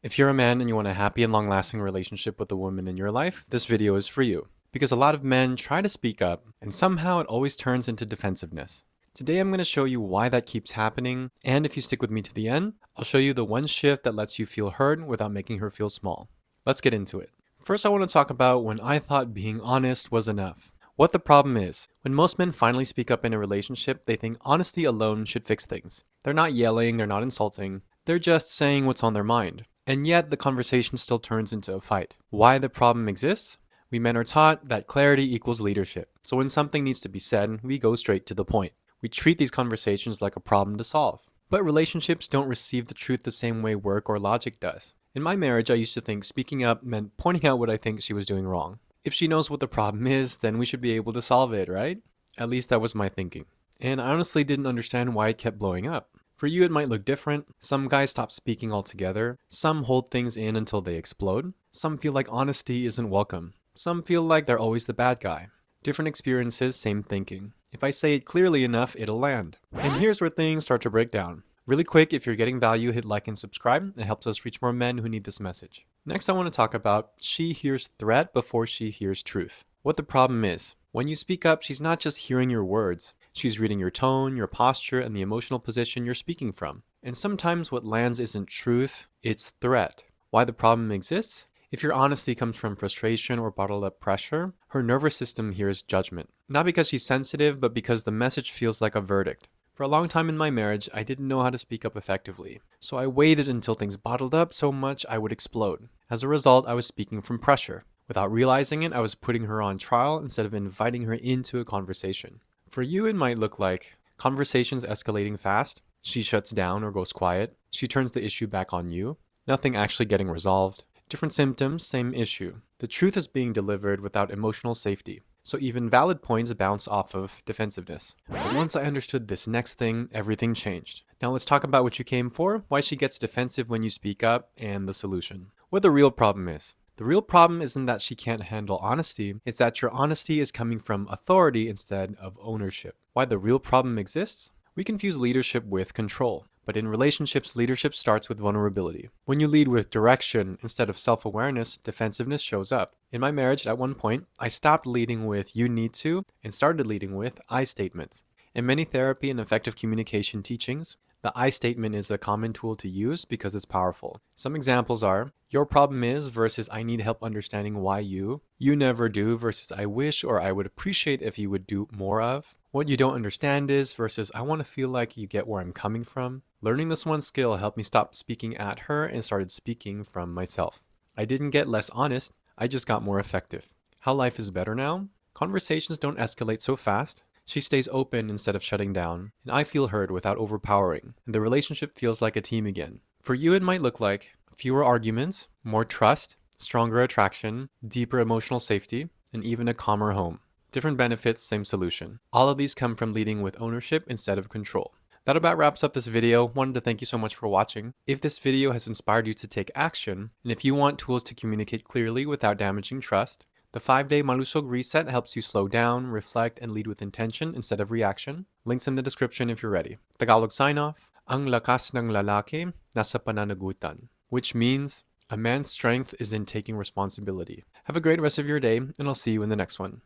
If you're a man and you want a happy and long-lasting relationship with the woman in your life, this video is for you. Because a lot of men try to speak up, and somehow it always turns into defensiveness. Today I'm going to show you why that keeps happening, and if you stick with me to the end, I'll show you the one shift that lets you feel heard without making her feel small. Let's get into it. First, I want to talk about when I thought being honest was enough. What the problem is, when most men finally speak up in a relationship, they think honesty alone should fix things. They're not yelling, they're not insulting, they're just saying what's on their mind. And yet, the conversation still turns into a fight. Why the problem exists? We men are taught that clarity equals leadership. So when something needs to be said, we go straight to the point. We treat these conversations like a problem to solve. But relationships don't receive the truth the same way work or logic does. In my marriage, I used to think speaking up meant pointing out what I think she was doing wrong. If she knows what the problem is, then we should be able to solve it, right? At least that was my thinking. And I honestly didn't understand why it kept blowing up. For you, it might look different. Some guys stop speaking altogether. Some hold things in until they explode. Some feel like honesty isn't welcome. Some feel like they're always the bad guy. Different experiences, same thinking. If I say it clearly enough, it'll land. And here's where things start to break down. Really quick, if you're getting value, hit like and subscribe. It helps us reach more men who need this message. Next, I want to talk about she hears threat before she hears truth. What the problem is, when you speak up, she's not just hearing your words. She's reading your tone, your posture, and the emotional position you're speaking from. And sometimes what lands isn't truth, it's threat. Why the problem exists? If your honesty comes from frustration or bottled up pressure, her nervous system hears judgment. Not because she's sensitive, but because the message feels like a verdict. For a long time in my marriage, I didn't know how to speak up effectively. So I waited until things bottled up so much I would explode. As a result, I was speaking from pressure. Without realizing it, I was putting her on trial instead of inviting her into a conversation. For you, it might look like conversations escalating fast, she shuts down or goes quiet, she turns the issue back on you, nothing actually getting resolved. Different symptoms, same issue. The truth is being delivered without emotional safety. So even valid points bounce off of defensiveness. But once I understood this next thing, everything changed. Now let's talk about what you came for, why she gets defensive when you speak up, and the solution. What the real problem is. The real problem isn't that she can't handle honesty, it's that your honesty is coming from authority instead of ownership. Why the real problem exists? We confuse leadership with control. But in relationships, leadership starts with vulnerability. When you lead with direction instead of self-awareness, defensiveness shows up. In my marriage, at one point, I stopped leading with "you need to" and started leading with "I" statements. In many therapy and effective communication teachings, the "I" statement is a common tool to use because it's powerful. Some examples are, "your problem is" versus "I need help understanding why you," "you never do" versus "I wish or I would appreciate if you would do more of," "what you don't understand is" versus "I want to feel like you get where I'm coming from." Learning this one skill helped me stop speaking at her and started speaking from myself. I didn't get less honest, I just got more effective. How life is better now? Conversations don't escalate so fast. She stays open instead of shutting down, and I feel heard without overpowering, and the relationship feels like a team again. For you, it might look like fewer arguments, more trust, stronger attraction, deeper emotional safety, and even a calmer home. Different benefits, same solution. All of these come from leading with ownership instead of control. That about wraps up this video. Wanted to thank you so much for watching. If this video has inspired you to take action, and if you want tools to communicate clearly without damaging trust, the 5-day Malusog Reset helps you slow down, reflect, and lead with intention instead of reaction. Links in the description if you're ready. Tagalog sign off, ang lakas ng lalaki nasa pananagutan, which means a man's strength is in taking responsibility. Have a great rest of your day, and I'll see you in the next one.